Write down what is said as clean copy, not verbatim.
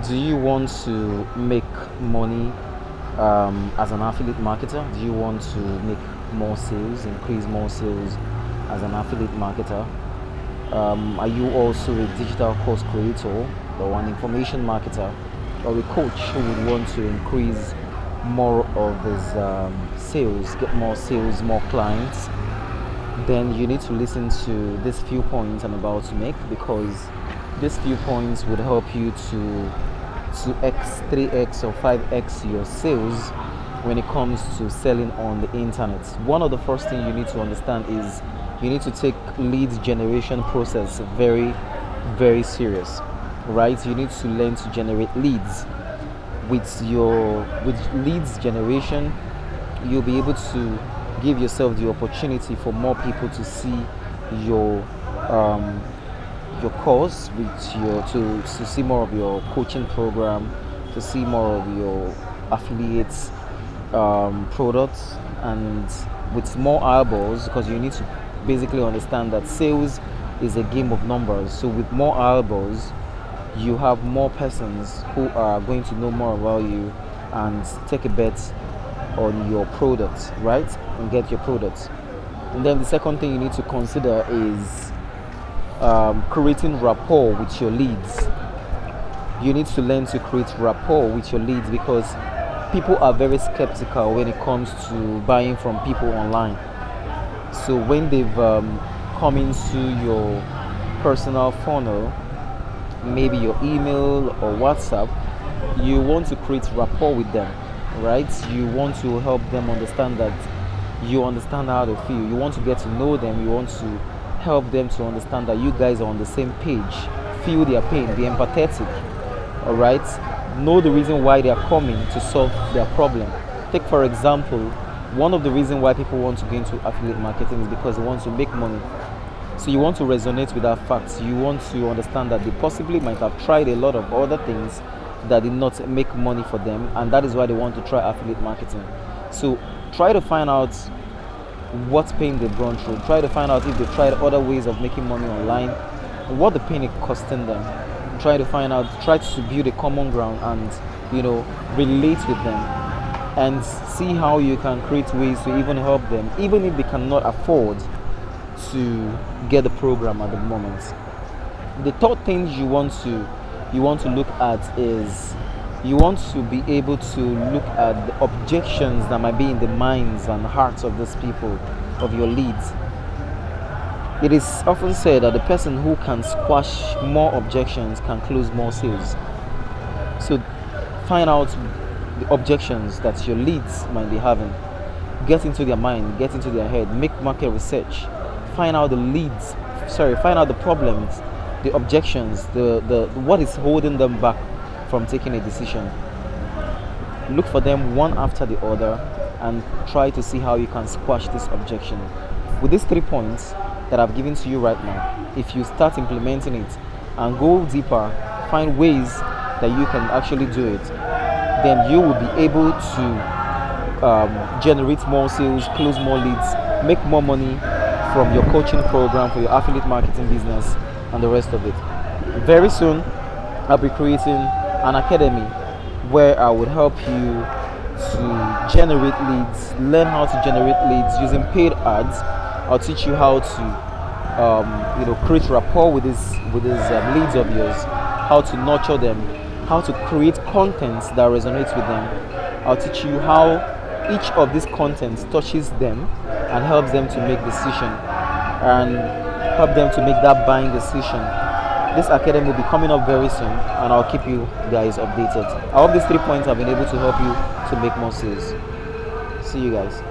Do you want to make money as an affiliate marketer? Do you want to make more sales, increase more sales as an affiliate marketer? Are you also a digital course creator or an information marketer or a coach who would want to increase more of his sales, get more sales, more clients? Then you need to listen to these few points I'm about to make, because these few points would help you to 2x, 3x, or 5x your sales when it comes to selling on the internet. One of the first things you need to understand is you need to take lead generation process very, very serious, right? You need to learn to generate leads. With leads generation, you'll be able to give yourself the opportunity for more people to see your um, your course, with your to see more of your coaching program, to see more of your affiliates products, and with more eyeballs, because you need to basically understand that sales is a game of numbers. So with more eyeballs, you have more persons who are going to know more about you and take a bet on your product, right? And get your products. And then the second thing you need to consider is creating rapport with your leads. You need to learn to create rapport with your leads, because people are very skeptical when it comes to buying from people online. So when they've come into your personal funnel, maybe your email or WhatsApp, you want to create rapport with them, right? You want to help them understand that you understand how they feel. You want to get to know them. You want to help them to understand that you guys are on the same page. Feel their pain, be empathetic, all right? Know the reason why they are coming to solve their problem. Take, for example, one of the reasons why people want to go into affiliate marketing is because they want to make money. So you want to resonate with that fact. You want to understand that they possibly might have tried a lot of other things that did not make money for them, and that is why they want to try affiliate marketing. So try to find out what pain they've gone through. Try to find out if they've tried other ways of making money online, what the pain is costing them. Try to find out, try to build a common ground, and relate with them, and see how you can create ways to even help them, even if they cannot afford to get the program at the moment. The third thing you want to look at is you want to be able to look at the objections that might be in the minds and hearts of these people, of your leads. It is often said that the person who can squash more objections can close more sales. So find out the objections that your leads might be having. Get into their mind, get into their head, make market research. Find out find out the problems, the objections, the what is holding them back from taking a decision. Look for them one after the other and try to see how you can squash this objection. With these 3 points that I've given to you right now, if you start implementing it and go deeper, find ways that you can actually do it, then you will be able to generate more sales, close more leads, make more money from your coaching program, for your affiliate marketing business, and the rest of it. Very soon, I'll be creating an academy where I would help you to generate leads, learn how to generate leads using paid ads. I'll teach you how to create rapport with these leads of yours, how to nurture them, how to create content that resonates with them. I'll teach you how each of these contents touches them and helps them to make decision and help them to make that buying decision. This academy will be coming up very soon, and I'll keep you guys updated. I hope these 3 points have been able to help you to make more sales. See you guys.